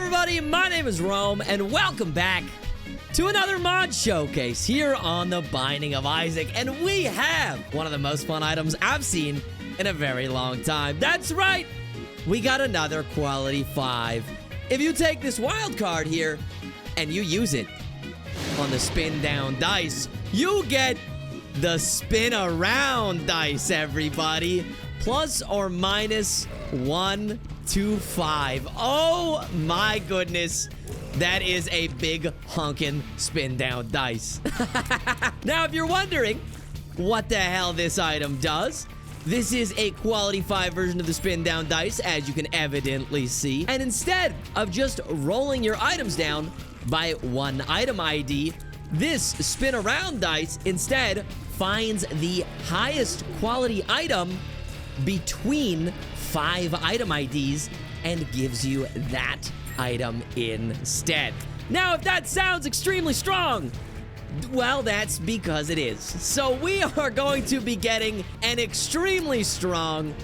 everybody, my name is Rome, and welcome back to another mod showcase here on the Binding of Isaac. And we have one of the most fun items I've seen in a very long time. That's right, we got another quality 5. If you take this wild card here and you use it on the Spindown dice, you get the spin around dice, everybody. Plus or minus 1 to 5. Oh my goodness. That is a big honkin' Spindown dice. Now, if you're wondering what the hell this item does, this is a quality 5 version of the Spindown dice, as you can evidently see. And instead of just rolling your items down by one item ID, this spin around dice instead finds the highest quality item between 5 item IDs and gives you that item instead. Now, if that sounds extremely strong, well, that's because it is. So we are going to be getting an extremely strong,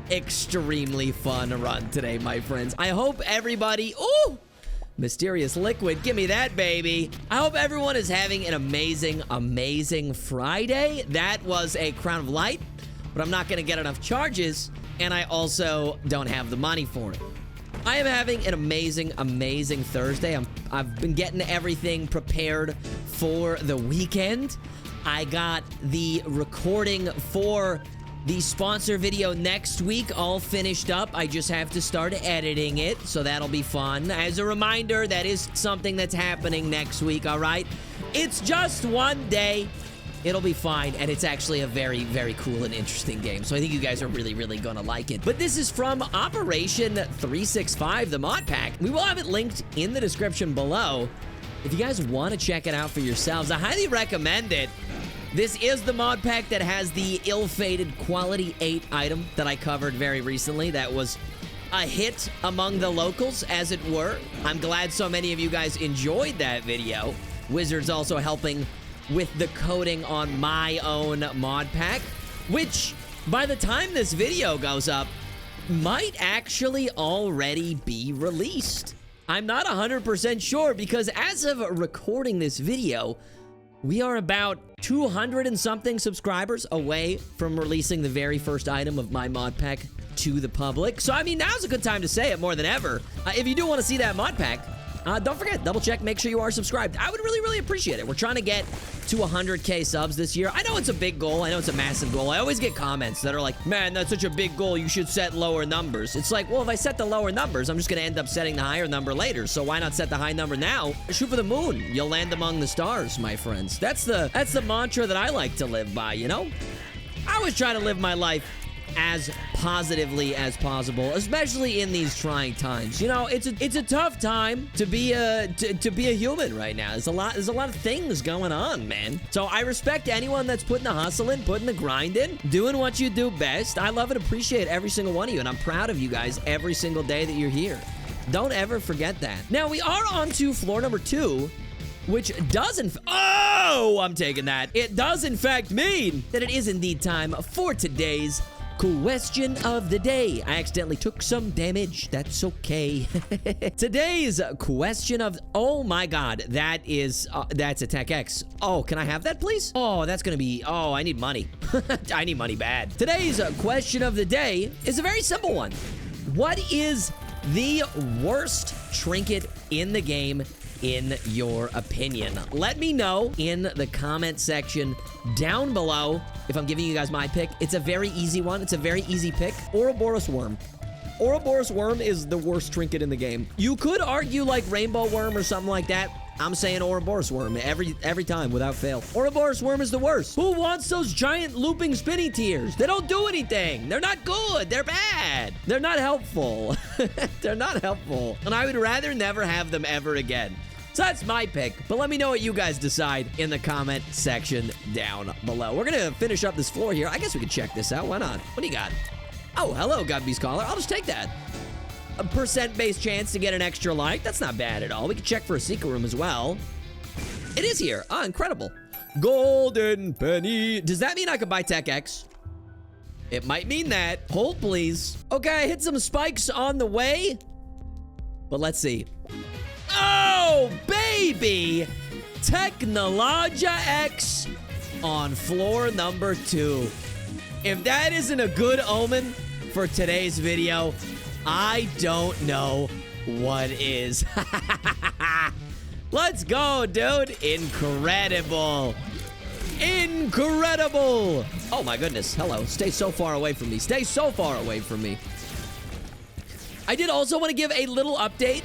extremely fun run today, my friends. I hope everybody... Ooh! Mysterious liquid, give me that, baby. I hope everyone is having an amazing, amazing Friday. That was a Crown of Light, but I'm not going to get enough charges, and I also don't have the money for it. I am having an amazing, amazing Thursday. I've been getting everything prepared for the weekend. I got the recording for the sponsor video next week all finished up. I just have to start editing it, so that'll be fun. As a reminder, that is something that's happening next week, all right? It's just one day. It'll be fine, and it's actually a very, very cool and interesting game, so I think you guys are really, really gonna like it. But this is from Operation 365, the mod pack. We will have it linked in the description below. If you guys want to check it out for yourselves, I highly recommend it. This is the mod pack that has the ill-fated quality 8 item that I covered very recently. That was a hit among the locals, as it were. I'm glad so many of you guys enjoyed that video. Wizard's also helping with the coding on my own mod pack, which, by the time this video goes up, might actually already be released. I'm not 100% sure, because as of recording this video, we are about 200 and something subscribers away from releasing the very first item of my mod pack to the public. So, I mean, now's a good time to say it more than ever. If you do want to see that mod pack, don't forget, double check, make sure you are subscribed. I would really, really appreciate it. We're trying to get to 100K subs this year. I know it's a big goal. I know it's a massive goal. I always get comments that are like, man, that's such a big goal. You should set lower numbers. It's like, well, if I set the lower numbers, I'm just going to end up setting the higher number later. So why not set the high number now? Shoot for the moon. You'll land among the stars, my friends. That's the mantra that I like to live by, you know? I always try to live my life as positively as possible, especially in these trying times. You know, it's a tough time to be a human right now. There's a lot of things going on, man. So I respect anyone that's putting the hustle in, putting the grind in, doing what you do best. I love and appreciate every single one of you, and I'm proud of you guys every single day that you're here. Don't ever forget that. Now, we are on to floor number 2, which does oh, I'm taking that. It does in fact mean that it is indeed time for today's question of the day. I accidentally took some damage. That's okay. Today's question of... Oh my god. That is... that's Attack X. Oh, can I have that, please? Oh, that's gonna be... Oh, I need money. I need money bad. Today's question of the day is a very simple one. What is the worst trinket in the game, in your opinion? Let me know in the comment section down below if I'm giving you guys my pick. It's a very easy one. It's a very easy pick. Ouroboros Worm. Ouroboros Worm is the worst trinket in the game. You could argue like Rainbow Worm or something like that. I'm saying Ouroboros Worm every time without fail. Ouroboros Worm is the worst. Who wants those giant looping spinny tears? They don't do anything. They're not good. They're bad. They're not helpful. They're not helpful. And I would rather never have them ever again. So that's my pick, but let me know what you guys decide in the comment section down below. We're gonna finish up this floor here. I guess we could check this out. Why not? What do you got? Oh, hello, Gubby's Collar. I'll just take that. A percent-based chance to get an extra like. That's not bad at all. We can check for a secret room as well. It is here. Ah, incredible. Golden penny. Does that mean I could buy Tech X? It might mean that. Hold, please. Okay, I hit some spikes on the way. But let's see. Oh, baby! Technologia X on floor number 2. If that isn't a good omen for today's video, I don't know what is. Let's go, dude. Incredible. Incredible. Oh, my goodness. Hello. Stay so far away from me. Stay so far away from me. I did also want to give a little update.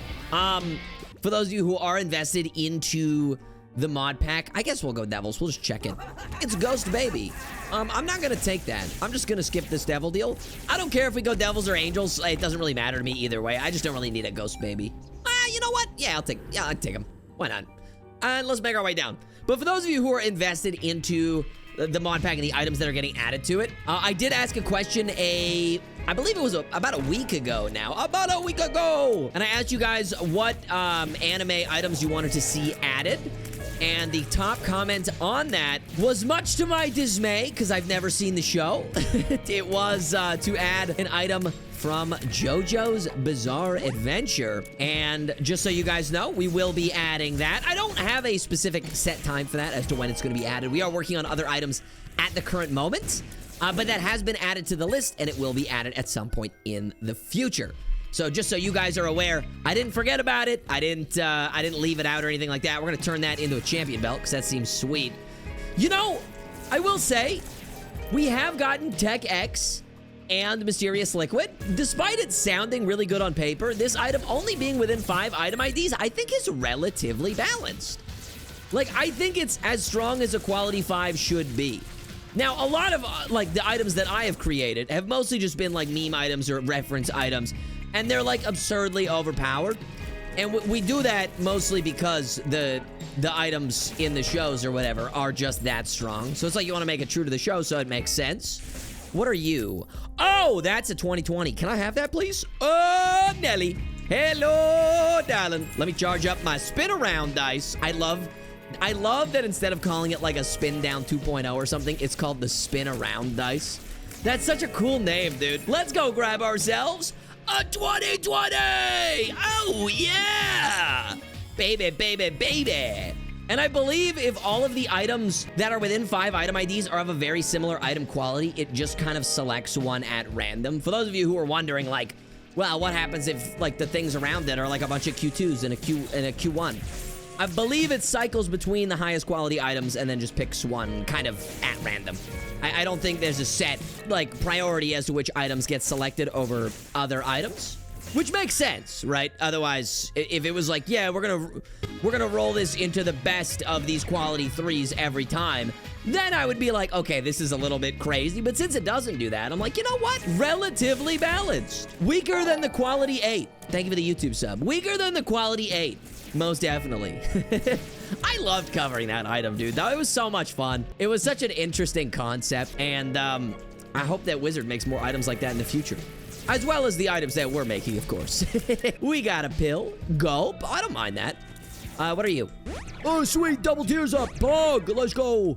For those of you who are invested into the mod pack, I guess we'll go Devils. We'll just check it. It's Ghost Baby. I'm not going to take that. I'm just going to skip this Devil deal. I don't care if we go Devils or Angels. It doesn't really matter to me either way. I just don't really need a Ghost Baby. You know what? Yeah, I'll take him. Why not? And let's make our way down. But for those of you who are invested into the mod pack and the items that are getting added to it, I did ask a question I believe it was about a week ago now. About a week ago! And I asked you guys what anime items you wanted to see added. And the top comment on that was, much to my dismay, because I've never seen the show, it was to add an item from JoJo's Bizarre Adventure. And just so you guys know, we will be adding that. I don't have a specific set time for that as to when it's going to be added. We are working on other items at the current moment, but that has been added to the list, and it will be added at some point in the future. So just so you guys are aware, I didn't forget about it. I didn't leave it out or anything like that. We're gonna turn that into a champion belt because that seems sweet. You know, I will say, we have gotten Tech X and Mysterious Liquid. Despite it sounding really good on paper, this item only being within 5 item IDs, I think is relatively balanced. Like, I think it's as strong as a quality 5 should be. Now, a lot of, like, the items that I have created have mostly just been, like, meme items or reference items, and they're, like, absurdly overpowered. And we do that mostly because the items in the shows or whatever are just that strong. So it's like you want to make it true to the show, so it makes sense. What are you? Oh, that's a 2020. Can I have that, please? Oh, Nelly. Hello, darling. Let me charge up my spin around dice. I love that instead of calling it like a Spindown 2.0 or something, it's called the spin around dice. That's such a cool name, dude. Let's go grab ourselves a 2020. Oh, yeah. Baby, baby, baby. And I believe if all of the items that are within 5 item IDs are of a very similar item quality, it just kind of selects one at random. For those of you who are wondering, like, well, what happens if, like, the things around it are like a bunch of Q2s and a Q1? I believe it cycles between the highest quality items and then just picks one kind of at random. I don't think there's a set, like, priority as to which items get selected over other items, which makes sense, right? Otherwise, if it was like, yeah, we're gonna roll this into the best of these quality 3s every time, then I would be like, okay, this is a little bit crazy. But since it doesn't do that, I'm like, you know what? Relatively balanced. Weaker than the quality 8. Thank you for the YouTube sub. Weaker than the quality 8. Most definitely. I loved covering that item, dude. It was so much fun. It was such an interesting concept, and I hope that Wizard makes more items like that in the future. As well as the items that we're making, of course. We got a pill. Gulp. I don't mind that. What are you? Oh, sweet. Double tears up. Pog. Let's go.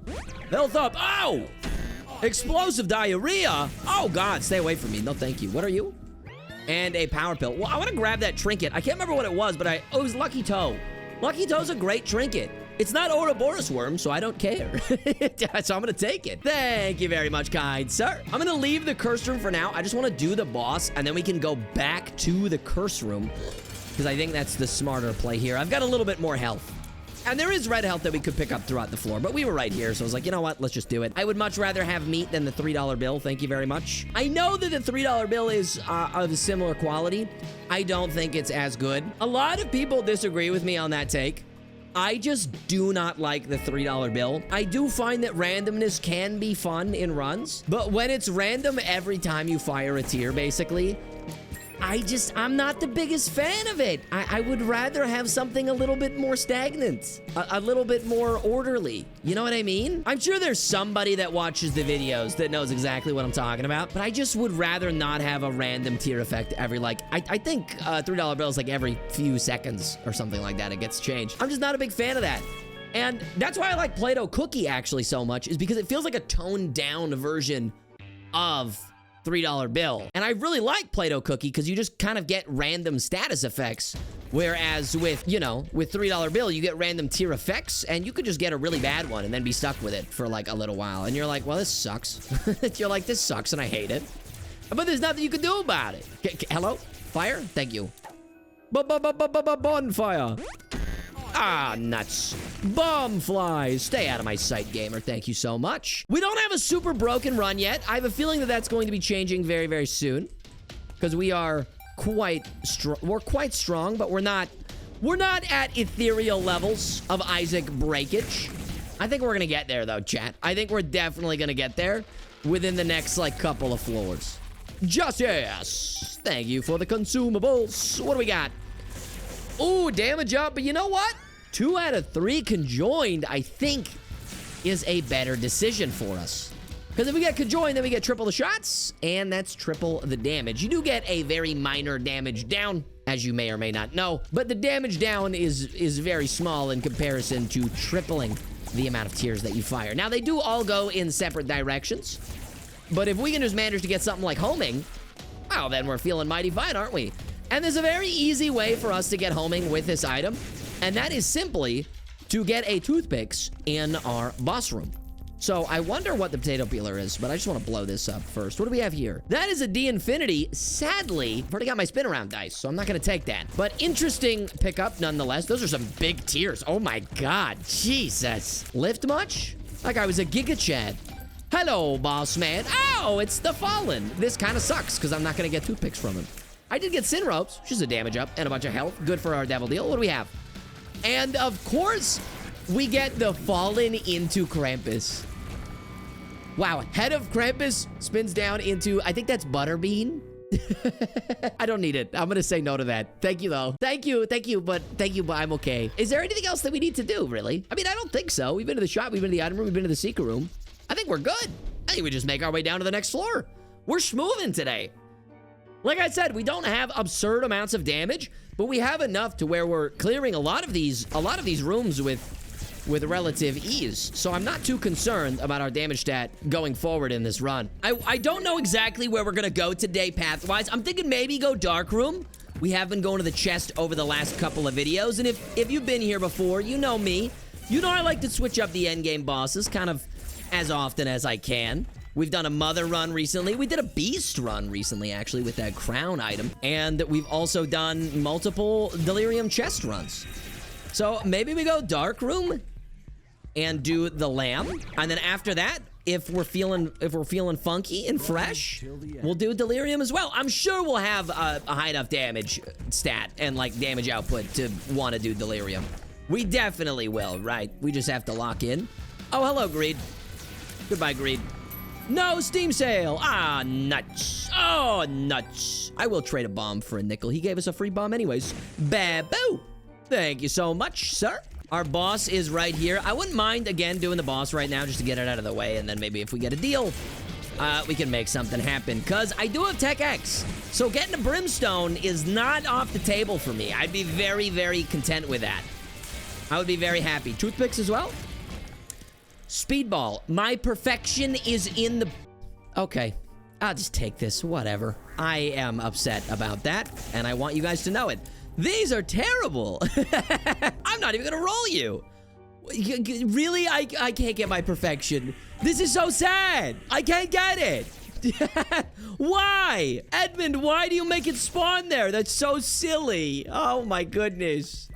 Health up. Ow. Explosive diarrhea. Oh, God. Stay away from me. No, thank you. What are you? And a power pill. Well, I want to grab that trinket. I can't remember what it was, but it was Lucky Toe. Lucky Toe's a great trinket. It's not Ouroboros worm, so I don't care. So I'm going to take it. Thank you very much, kind sir. I'm going to leave the curse room for now. I just want to do the boss, and then we can go back to the curse room, because I think that's the smarter play here. I've got a little bit more health. And there is red health that we could pick up throughout the floor, but we were right here, so I was like, you know what? Let's just do it. I would much rather have meat than the $3 bill. Thank you very much. I know that the $3 bill is of similar quality. I don't think it's as good. A lot of people disagree with me on that take. I just do not like the $3 bill. I do find that randomness can be fun in runs, but when it's random every time you fire a tier, basically, I'm not the biggest fan of it. I would rather have something a little bit more stagnant, a little bit more orderly. You know what I mean? I'm sure there's somebody that watches the videos that knows exactly what I'm talking about, but I just would rather not have a random tier effect every, like, I think $3 bills like every few seconds or something like that. It gets changed. I'm just not a big fan of that. And that's why I like Play-Doh Cookie actually so much, is because it feels like a toned down version of $3 bill. And I really like Play-Doh Cookie because you just kind of get random status effects Whereas with, you know, with $3 bill, you get random tier effects, and you could just get a really bad one and then be stuck with it for like a little while. And you're like, well, this sucks. You're like, this sucks and I hate it. But there's nothing you can do about it. Hello? Fire? Thank you. Bonfire. Ah, nuts. Bomb flies. Stay out of my sight, gamer. Thank you so much. We don't have a super broken run yet. I have a feeling that that's going to be changing very, very soon. Because we are quite strong. We're quite strong, but we're not at ethereal levels of Isaac breakage. I think we're going to get there, though, chat. I think we're definitely going to get there within the next, like, couple of floors. Just yes. Thank you for the consumables. What do we got? Ooh, damage up. But you know what? 2 out of 3 conjoined, I think, is a better decision for us. Because if we get conjoined, then we get triple the shots, and that's triple the damage. You do get a very minor damage down, as you may or may not know. But the damage down is very small in comparison to tripling the amount of tiers that you fire. Now, they do all go in separate directions. But if we can just manage to get something like homing, well, then we're feeling mighty fine, aren't we? And there's a very easy way for us to get homing with this item, and that is simply to get a toothpicks in our boss room. So I wonder what the potato peeler is, but I just want to blow this up first. What do we have here? That is a D-Infinity. Sadly, I've already got my spin around dice, so I'm not going to take that. But interesting pickup nonetheless. Those are some big tiers. Oh my God. Jesus. Lift much? That guy was a Giga Chad. Hello, boss man. Oh, it's the Fallen. This kind of sucks because I'm not going to get toothpicks from him. I did get Sin Ropes, which is a damage up and a bunch of health. Good for our devil deal. What do we have? And of course, we get the Fallen into Krampus. Wow, head of Krampus spins down into, I think that's Butterbean. I don't need it. I'm going to say no to that. Thank you, though. Thank you, but I'm okay. Is there anything else that we need to do, really? I mean, I don't think so. We've been to the shop, we've been to the item room, we've been to the secret room. I think we're good. I think we just make our way down to the next floor. We're schmoovin' today. Like I said, we don't have absurd amounts of damage, but we have enough to where we're clearing a lot of these rooms with relative ease. So I'm not too concerned about our damage stat going forward in this run. I don't know exactly where we're gonna go today path-wise. I'm thinking maybe go dark room. We have been going to the chest over the last couple of videos, and if you've been here before, you know me. You know I like to switch up the endgame bosses kind of as often as I can. We've done a Mother run recently. We did a Beast run recently, actually, with that crown item. And we've also done multiple Delirium chest runs. So maybe we go Dark Room and do the Lamb. And then after that, if we're feeling funky and fresh, we'll do Delirium as well. I'm sure we'll have a high enough damage stat and, like, damage output to want to do Delirium. We definitely will, right? We just have to lock in. Oh, hello, Greed. Goodbye, Greed. No Steam sale. Ah, nuts. Oh, nuts. I will trade a bomb for a nickel. He gave us a free bomb anyways. Baboo. Thank you so much, sir. Our boss is right here. I wouldn't mind, again, doing the boss right now just to get it out of the way. And then maybe if we get a deal, we can make something happen. Because I do have Tech X. So getting a Brimstone is not off the table for me. I'd be very, very content with that. I would be very happy. Toothpicks as well? Speedball. My perfection is in the... Okay. I'll just take this. Whatever. I am upset about that, and I want you guys to know it. These are terrible. I'm not even gonna roll you. Really? I can't get my perfection. This is so sad. I can't get it. Why? Edmund, why do you make it spawn there? That's so silly. Oh, my goodness.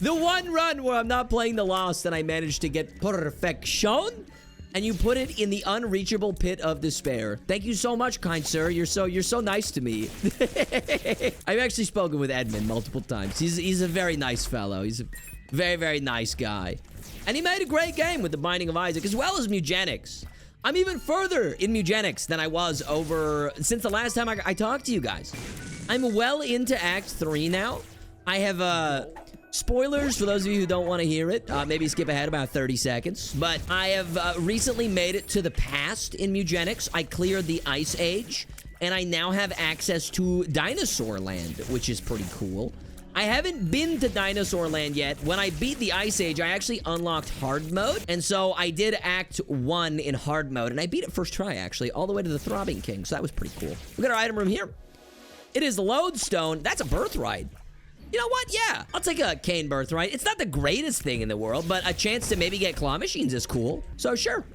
The one run where I'm not playing the Lost and I managed to get perfection, and you put it in the unreachable pit of despair. Thank you so much, kind sir. You're so nice to me. I've actually spoken with Edmund multiple times. He's a very nice fellow. He's a very, very nice guy. And he made a great game with the Binding of Isaac, as well as Mugenics. I'm even further in Mugenics than I was since the last time I talked to you guys. I'm well into Act 3 now. I have, spoilers for those of you who don't want to hear it. Maybe skip ahead about 30 seconds. But I have recently made it to the past in Mugenics. I cleared the Ice Age, and I now have access to Dinosaur Land, which is pretty cool. I haven't been to Dinosaur Land yet. When I beat the Ice Age, I actually unlocked hard mode. And so I did Act 1 in hard mode, and I beat it first try, actually, all the way to the Throbbing King. So that was pretty cool. We got our item room here. It is Lodestone. That's a birthright. You know what? Yeah, I'll take a cane birthright. It's not the greatest thing in the world, but a chance to maybe get claw machines is cool. So sure,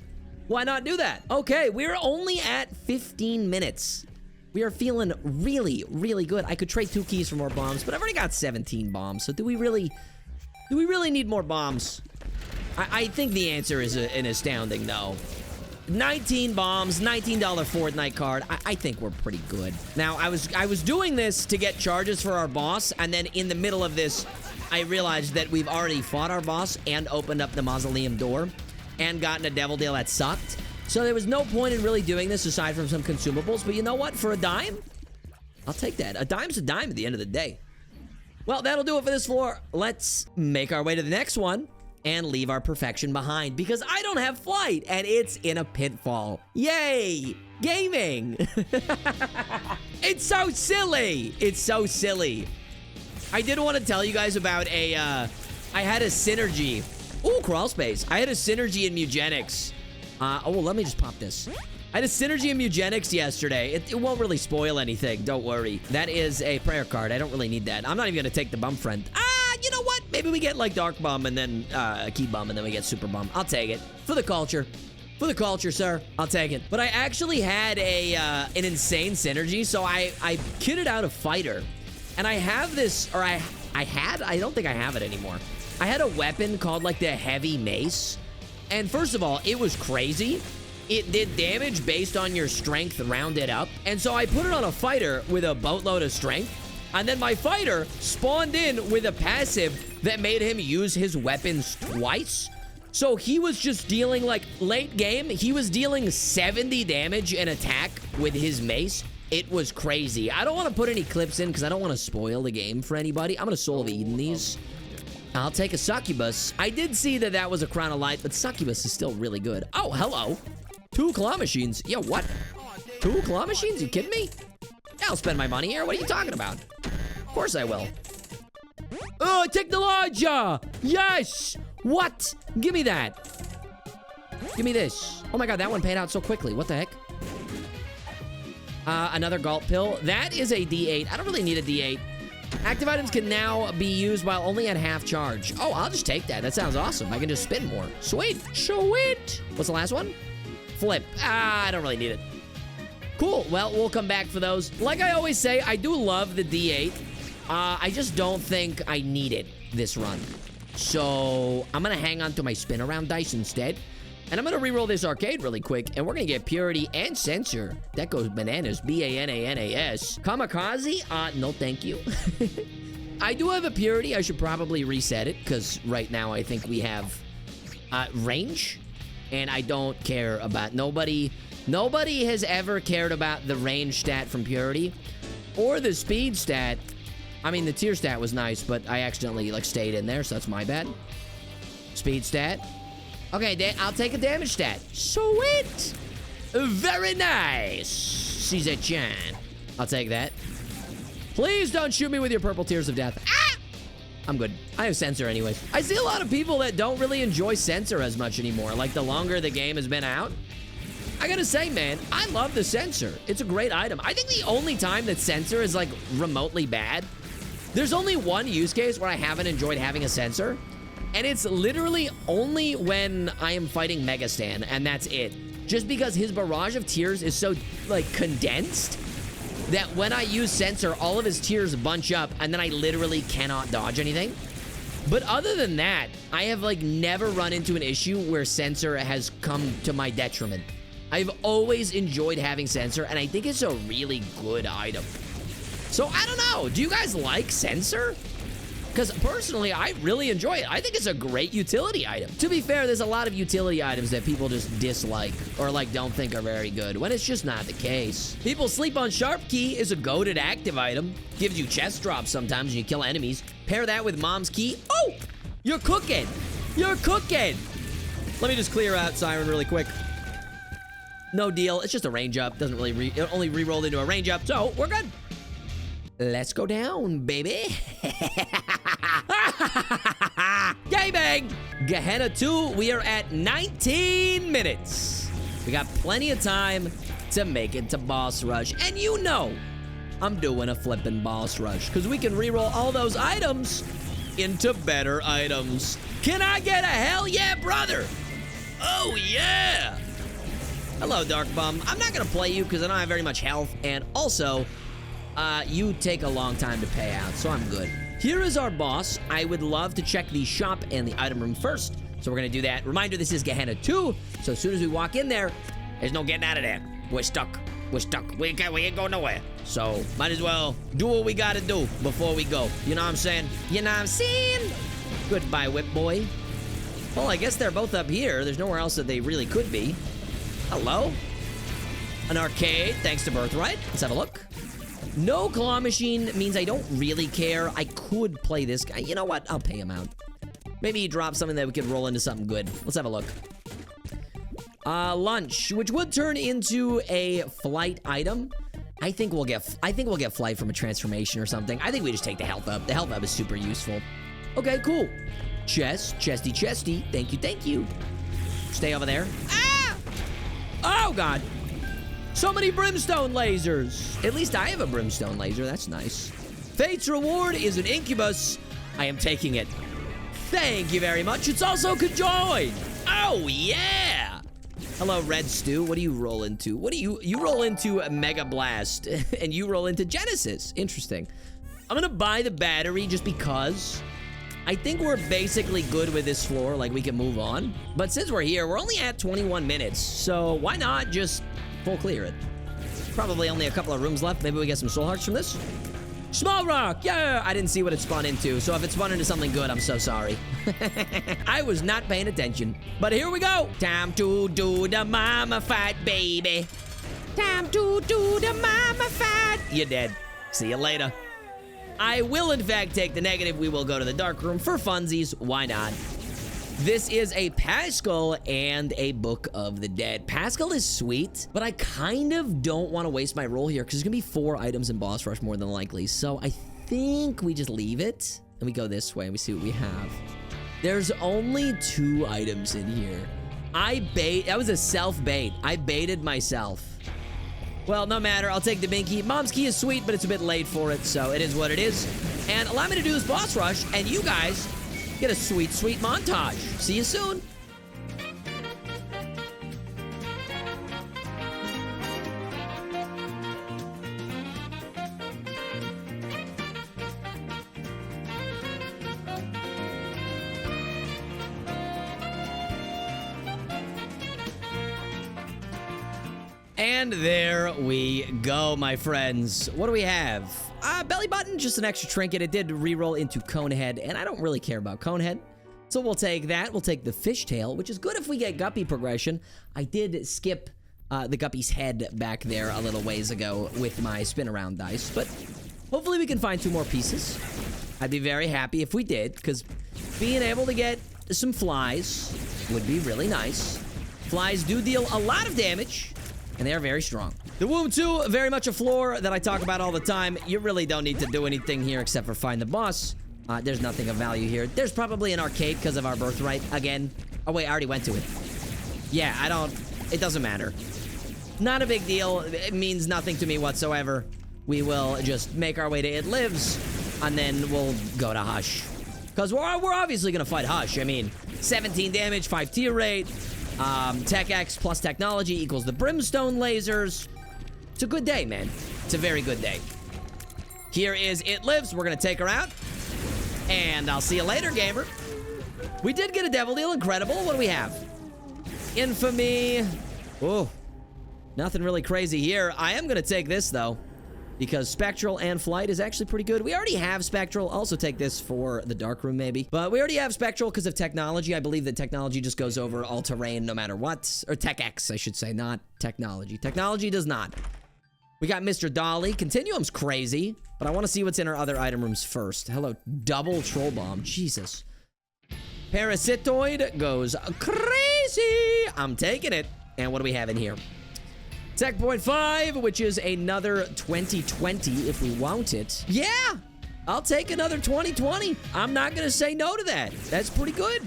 why not do that? Okay, we're only at 15 minutes. We are feeling really, really good. I could trade 2 keys for more bombs, but I've already got 17 bombs. So do we really need more bombs? I think the answer is an astounding no. 19 bombs, $19 Fortnite card. I think we're pretty good. Now, I was doing this to get charges for our boss, and then in the middle of this, I realized that we've already fought our boss and opened up the mausoleum door and gotten a devil deal that sucked. So there was no point in really doing this aside from some consumables. But you know what? For a dime, I'll take that. A dime's a dime at the end of the day. Well, that'll do it for this floor. Let's make our way to the next one and leave our perfection behind because I don't have flight and it's in a pitfall. Yay! Gaming! It's so silly! It's so silly. I did want to tell you guys about I had a synergy. Ooh, crawl space. I had a synergy in Mugenics. Let me just pop this. I had a synergy in Mugenics yesterday. It won't really spoil anything. Don't worry. That is a prayer card. I don't really need that. I'm not even going to take the bum friend. You know what? Maybe we get like Dark Bum and then Key Bum and then we get Super Bum. I'll take it. For the culture. For the culture, sir. I'll take it. But I actually had an insane synergy. So I kitted out a fighter. And I have this, or I don't think I have it anymore. I had a weapon called like the Heavy Mace. And first of all, it was crazy. It did damage based on your strength rounded up. And so I put it on a fighter with a boatload of strength. And then my fighter spawned in with a passive that made him use his weapons twice. So he was just dealing, like, late game, he was dealing 70 damage in attack with his mace. It was crazy. I don't want to put any clips in because I don't want to spoil the game for anybody. I'm going to Soul of Eden these. I'll take a Succubus. I did see that that was a Crown of Light, but Succubus is still really good. Oh, hello. 2 claw machines. Yeah, what? 2 claw machines? You kidding me? Yeah, I'll spend my money here. What are you talking about? Of course I will. Oh, Technologia! Yes! What? Give me that. Give me this. Oh my god, that one paid out so quickly. What the heck? Another Gulp Pill. That is a D8. I don't really need a D8. Active items can now be used while only at half charge. Oh, I'll just take that. That sounds awesome. I can just spin more. Sweet. Sweet. What's the last one? Flip. I don't really need it. Cool. Well, we'll come back for those. Like I always say, I do love the D8. I just don't think I need it this run. So I'm going to hang on to my spin around dice instead. And I'm going to reroll this arcade really quick. And we're going to get Purity and Censor. That goes bananas. B-A-N-A-N-A-S. Kamikaze? No, thank you. I do have a Purity. I should probably reset it. Because right now I think we have range. And I don't care about... Nobody has ever cared about the range stat from Purity. Or the speed stat. I mean, the tier stat was nice. But I accidentally, like, stayed in there. So that's my bad. Speed stat. Okay, I'll take a damage stat. Sweet. Very nice. Caesar-chan. I'll take that. Please don't shoot me with your purple tears of death. Ah! I'm good. I have Censor anyways. I see a lot of people that don't really enjoy Censor as much anymore. Like, the longer the game has been out. I gotta say, man, I love the Censor. It's a great item. I think the only time that Censor is, like, remotely bad, there's only one use case where I haven't enjoyed having a Censor. And it's literally only when I am fighting Megastan, and that's it. Just because his barrage of tears is so, like, condensed that when I use Censor, all of his tears bunch up, and then I literally cannot dodge anything. But other than that, I have, like, never run into an issue where Censor has come to my detriment. I've always enjoyed having Censor, and I think it's a really good item. So, I don't know. Do you guys like Censor? Because personally, I really enjoy it. I think it's a great utility item. To be fair, there's a lot of utility items that people just dislike or like don't think are very good when it's just not the case. People sleep on Sharp Key is a goated active item. Gives you chest drops sometimes when you kill enemies. Pair that with Mom's Key. Oh, you're cooking. You're cooking. Let me just clear out Siren really quick. No deal. It's just a range up. Doesn't really it only re-rolled into a range up. So we're good. Let's go down, baby. Gaming! Gehenna 2, we are at 19 minutes. We got plenty of time to make it to boss rush. And you know I'm doing a flippin' boss rush because we can reroll all those items into better items. Can I get a hell yeah, brother? Oh, yeah. Hello, Dark Bum. I'm not going to play you because I don't have very much health. And also, you take a long time to pay out, so I'm good. Here is our boss. I would love to check the shop and the item room first. So we're going to do that. Reminder, this is Gehenna 2. So as soon as we walk in there, there's no getting out of there. We're stuck. We're stuck. We ain't going nowhere. So might as well do what we got to do before we go. You know what I'm saying? You know what I'm saying? Goodbye, Whip Boy. Well, I guess they're both up here. There's nowhere else that they really could be. Hello? An arcade, thanks to Birthright. Let's have a look. No claw machine means I don't really care. I could play this guy. You know what? I'll pay him out. Maybe he drops something that we could roll into something good. Let's have a look. Lunch, which would turn into a flight item. I think we'll get flight from a transformation or something. I think we just take the health up. The health up is super useful. Okay, cool. Chesty. Thank you. Stay over there. Ah! Oh, God. So many brimstone lasers. At least I have a brimstone laser. That's nice. Fate's reward is an incubus. I am taking it. Thank you very much. It's also conjoined. Oh, yeah. Hello, Red Stew. What do you roll into? You roll into a Mega Blast, and you roll into Genesis. Interesting. I'm gonna buy the battery just because I think we're basically good with this floor. Like, we can move on. But since we're here, we're only at 21 minutes. So why not just full clear it? Probably only a couple of rooms left. Maybe we get some soul hearts from this. Small rock, yeah! I didn't see what it spawned into, so if it spawned into something good, I'm so sorry. I was not paying attention. But here we go! Time to do the mama fight, baby. Time to do the mama fight. You're dead. See you later. I will, in fact, take the negative. We will go to the dark room for funsies. Why not? This is a Pascal and a Book of the Dead. Pascal is sweet, but I kind of don't want to waste my roll here because there's going to be 4 items in Boss Rush more than likely. So I think we just leave it and we go this way and we see what we have. There's only 2 items in here. That was a self-bait. I baited myself. Well, no matter. I'll take the binky. Mom's key is sweet, but it's a bit late for it, so it is what it is. And allow me to do this Boss Rush, and you guys get a sweet, sweet montage. See you soon. And there we go, my friends. What do we have? Belly button, just an extra trinket. It did reroll into Conehead, and I don't really care about Conehead. So we'll take that. We'll take the fishtail, which is good if we get Guppy progression. I did skip the Guppy's head back there a little ways ago with my spin around dice, but hopefully we can find 2 more pieces. I'd be very happy if we did, because being able to get some flies would be really nice. Flies do deal a lot of damage, and they are very strong. The Womb 2, very much a floor that I talk about all the time. You really don't need to do anything here except for find the boss. There's nothing of value here. There's probably an arcade because of our birthright again. Oh, wait, I already went to it. Yeah, it doesn't matter. Not a big deal. It means nothing to me whatsoever. We will just make our way to It Lives, and then we'll go to Hush. Because we're obviously going to fight Hush. I mean, 17 damage, 5 tier rate. Tech X plus technology equals the brimstone lasers. It's a good day, man. It's a very good day. Here is It Lives. We're going to take her out. And I'll see you later, gamer. We did get a Devil Deal. Incredible. What do we have? Infamy. Oh, nothing really crazy here. I am going to take this, though, because Spectral and Flight is actually pretty good. We already have Spectral. Also take this for the Dark Room, maybe. But we already have Spectral because of technology. I believe that technology just goes over all terrain no matter what. Or Tech X, I should say, not technology. Technology does not. We got Mr. Dolly. Continuum's crazy, but I want to see what's in our other item rooms first. Hello, double troll bomb. Jesus. Parasitoid goes crazy. I'm taking it. And what do we have in here? Tech Point 5, which is another 2020 if we want it. Yeah, I'll take another 2020. I'm not going to say no to that. That's pretty good.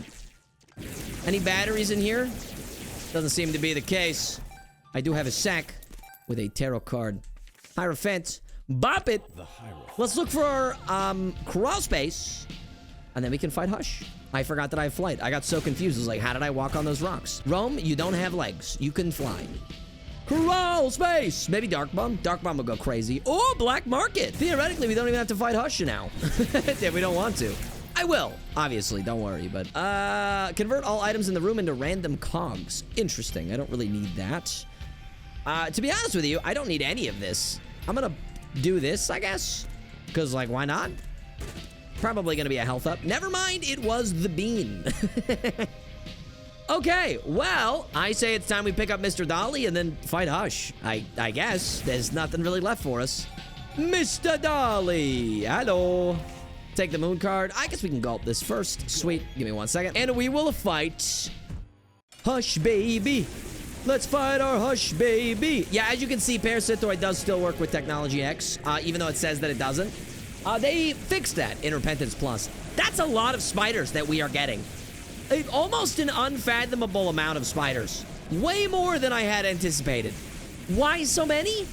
Any batteries in here? Doesn't seem to be the case. I do have a sack with a tarot card. Hierophant. Bop it. Let's look for crawl space, and then we can fight Hush. I forgot that I have flight. I got so confused. I was like, how did I walk on those rocks? Rome, you don't have legs. You can fly. Crawl space. Maybe Dark Bomb. Dark Bomb will go crazy. Oh, Black Market. Theoretically, we don't even have to fight Hush now. If we don't want to. I will, obviously. Don't worry. But convert all items in the room into random cogs. Interesting. I don't really need that. To be honest with you, I don't need any of this. I'm gonna do this, I guess. Because, like, why not? Probably gonna be a health up. Never mind, it was the bean. Okay, well, I say it's time we pick up Mr. Dolly and then fight Hush. I guess. There's nothing really left for us. Mr. Dolly, hello. Take the moon card. I guess we can gulp this first. Sweet, give me 1 second. And we will fight Hush, baby. Let's fight our Hush, baby. Yeah, as you can see, Parasitoid does still work with Technology X, even though it says that it doesn't. They fixed that in Repentance Plus. That's a lot of spiders that we are getting. Almost an unfathomable amount of spiders. Way more than I had anticipated. Why so many?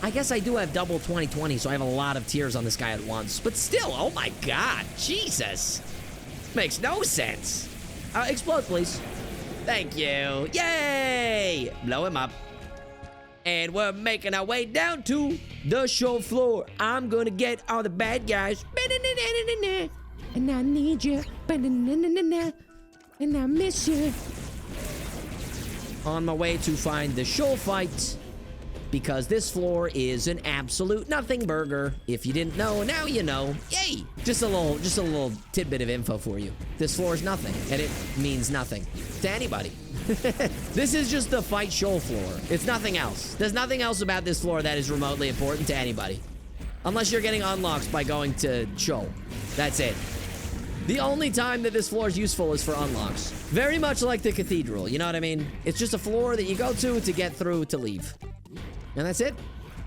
I guess I do have double 2020, so I have a lot of tears on this guy at once. But still, oh my god, Jesus. Makes no sense. Explode, please. Thank you. Yay! Blow him up. And we're making our way down to the show floor. I'm gonna get all the bad guys. And I need you. And I miss you. On my way to find the show fight. Because this floor is an absolute nothing burger. If you didn't know, now you know. Yay! Just a little tidbit of info for you. This floor is nothing, and it means nothing to anybody. This is just the fight show floor. It's nothing else. There's nothing else about this floor that is remotely important to anybody. Unless you're getting unlocks by going to show. That's it. The only time that this floor is useful is for unlocks. Very much like the cathedral, you know what I mean? It's just a floor that you go to get through to leave. And that's it.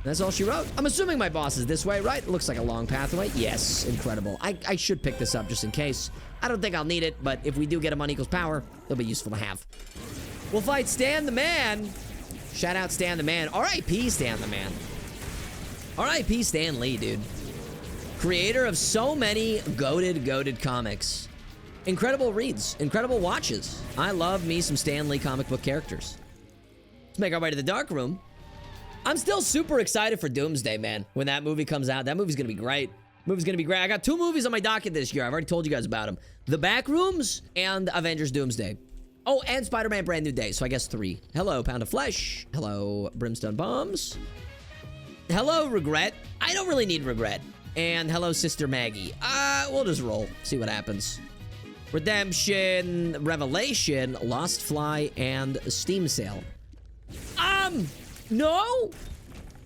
That's all she wrote. I'm assuming my boss is this way, right? It looks like a long pathway. Yes, incredible. I should pick this up just in case. I don't think I'll need it, but if we do get a money equals power, it'll be useful to have. We'll fight Stan the Man. Shout out Stan the Man. R.I.P. Stan the Man. R.I.P. Stan Lee, dude. Creator of so many goated comics. Incredible reads. Incredible watches. I love me some Stan Lee comic book characters. Let's make our way to the dark room. I'm still super excited for Doomsday, man. When that movie comes out, that movie's gonna be great. Movie's gonna be great. I got 2 movies on my docket this year. I've already told you guys about them. The Backrooms and Avengers Doomsday. Oh, and Spider-Man Brand New Day, so I guess 3. Hello, Pound of Flesh. Hello, Brimstone Bombs. Hello, Regret. I don't really need Regret. And hello, Sister Maggie. We'll just roll. See what happens. Redemption, Revelation, Lost Fly, and Steam Sale. No,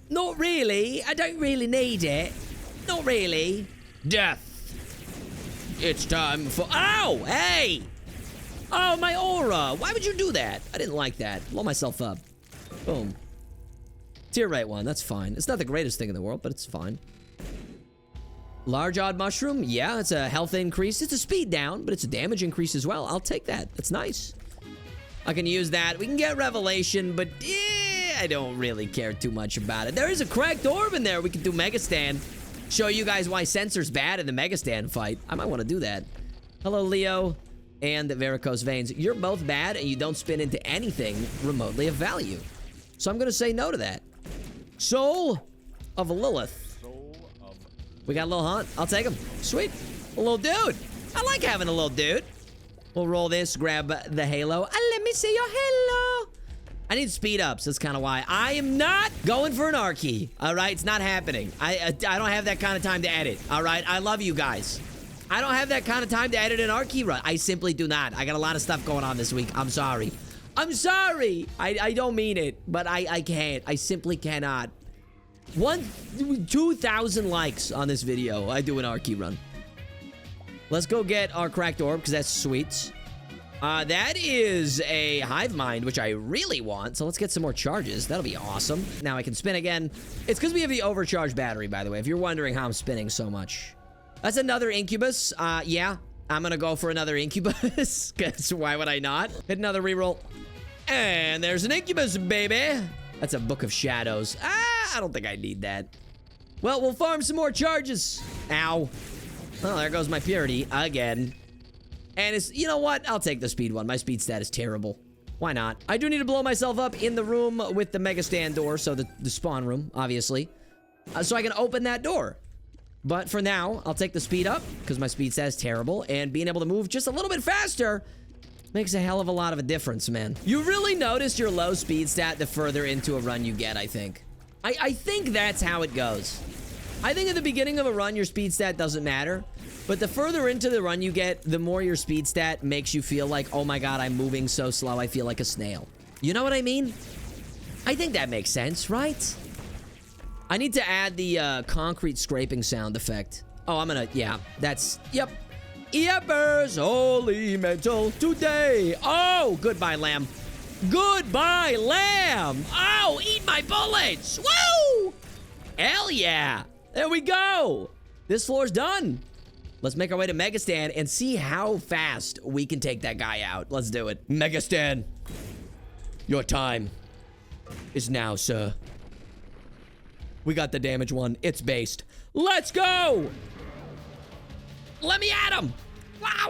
not really. I don't really need it. Not really. Death. It's time for... Ow! Hey! Oh, my aura. Why would you do that? I didn't like that. Blow myself up. Boom. Tier rate 1. That's fine. It's not the greatest thing in the world, but it's fine. Large odd mushroom. Yeah, it's a health increase. It's a speed down, but it's a damage increase as well. I'll take that. That's nice. I can use that. We can get Revelation, but I don't really care too much about it. There is a cracked orb in there. We can do Mega Stand. Show you guys why Sensor's bad in the Mega Stand fight. I might want to do that. Hello, Leo and Varicose Veins. You're both bad, and you don't spin into anything remotely of value. So I'm going to say no to that. Soul of Lilith. We got a little hunt. I'll take him. Sweet. A little dude. I like having a little dude. We'll roll this, grab the halo. Let me see your halo. I need speed ups. That's kind of why. I am not going for an R key. All right, it's not happening. I don't have that kind of time to edit. All right, I love you guys. I don't have that kind of time to edit an R key run. I simply do not. I got a lot of stuff going on this week. I'm sorry. I'm sorry. I don't mean it, but I can't. I simply cannot. 2,000 likes on this video. I do an R key run. Let's go get our cracked orb, because that's sweet. That is a hive mind, which I really want. So let's get some more charges. That'll be awesome. Now I can spin again. It's because we have the overcharged battery, by the way, if you're wondering how I'm spinning so much. That's another incubus. Yeah, I'm going to go for another incubus, because why would I not? Hit another reroll. And there's an incubus, baby. That's a Book of Shadows. I don't think I need that. Well, we'll farm some more charges. Ow. Oh, there goes my purity again. And it's, you know what? I'll take the speed one. My speed stat is terrible. Why not? I do need to blow myself up in the room with the mega stand door. So the spawn room, obviously. So I can open that door. But for now, I'll take the speed up because my speed stat is terrible. And being able to move just a little bit faster makes a hell of a lot of a difference, man. You really notice your low speed stat the further into a run you get, I think. I think that's how it goes. I think at the beginning of a run, your speed stat doesn't matter. But the further into the run you get, the more your speed stat makes you feel like, oh my god, I'm moving so slow, I feel like a snail. You know what I mean? I think that makes sense, right? I need to add the concrete scraping sound effect. Oh, I'm gonna, yeah, that's, yep. Yepers, holy metal today. Oh, goodbye, lamb. Goodbye, lamb. Oh, eat my bullets. Woo! Hell yeah. There we go. This floor's done. Let's make our way to Mega Stand and see how fast we can take that guy out. Let's do it. Mega Stand. Your time is now, sir. We got the damage one. It's based. Let's go. Let me at him. Let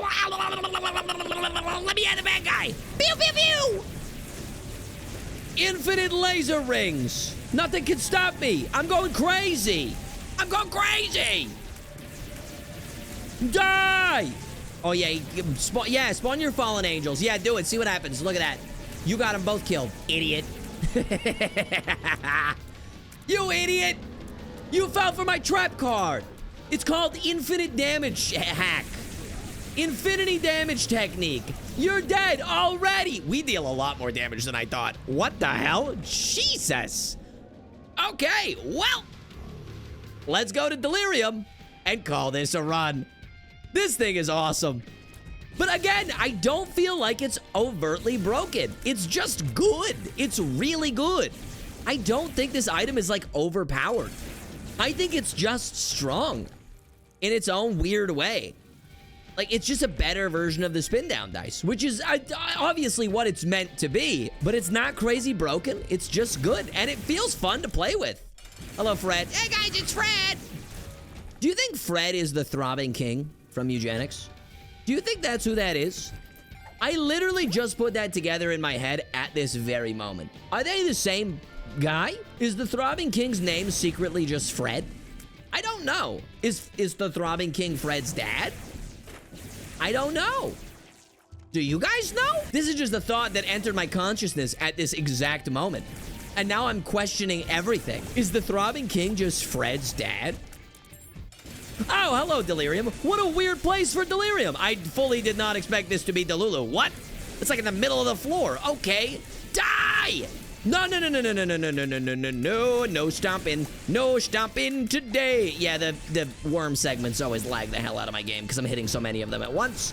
me at the bad guy. Pew, pew, pew. Infinite laser rings. Nothing can stop me. I'm going crazy. I'm going crazy. Die. Oh, yeah. Spawn your fallen angels. Yeah, do it. See what happens. Look at that. You got them both killed. Idiot. You idiot. You fell for my trap card. It's called infinite damage hack. Infinity damage technique. You're dead already. We deal a lot more damage than I thought. What the hell? Jesus. Okay, well, let's go to Delirium and call this a run. This thing is awesome. But again, I don't feel like it's overtly broken. It's just good. It's really good. I don't think this item is like overpowered. I think it's just strong in its own weird way. Like, it's just a better version of the Spindown dice, which is obviously what it's meant to be, but it's not crazy broken. It's just good, and it feels fun to play with. Hello, Fred. Hey, guys, it's Fred. Do you think Fred is the throbbing king from Eugenics? Do you think that's who that is? I literally just put that together in my head at this very moment. Are they the same guy? Is the throbbing king's name secretly just Fred? I don't know. Is the throbbing king Fred's dad? I don't know. Do you guys know? This is just a thought that entered my consciousness at this exact moment. And now I'm questioning everything. Is the throbbing king just Fred's dad? Oh, hello, Delirium. What a weird place for Delirium. I fully did not expect this to be Delulu. What? It's like in the middle of the floor. Okay. Die! No, no, no, no, no, no, no, no, no, no, no, no, no, no stomping. No stomping today. Yeah, the worm segments always lag the hell out of my game because I'm hitting so many of them at once.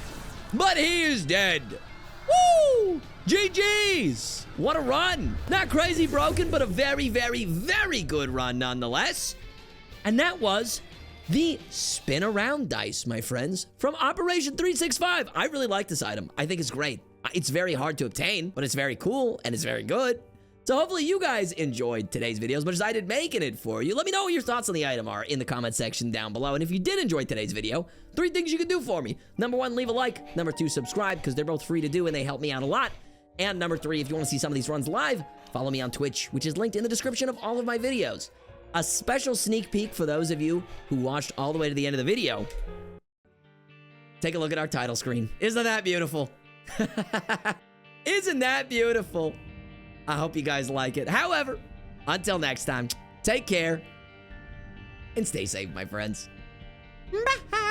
But he is dead. Woo! GG's! What a run. Not crazy broken, but a very, very, very good run nonetheless. And that was the spin around dice, my friends, from Operation 365. I really like this item. I think it's great. It's very hard to obtain, but it's very cool and it's very good. So hopefully you guys enjoyed today's video as much as I did making it for you. Let me know what your thoughts on the item are in the comment section down below. And if you did enjoy today's video, 3 things you can do for me. Number 1, leave a like. Number 2, subscribe, because they're both free to do and they help me out a lot. And number 3, if you want to see some of these runs live, follow me on Twitch, which is linked in the description of all of my videos. A special sneak peek for those of you who watched all the way to the end of the video. Take a look at our title screen. Isn't that beautiful? Isn't that beautiful? I hope you guys like it. However, until next time, take care and stay safe, my friends. Bye.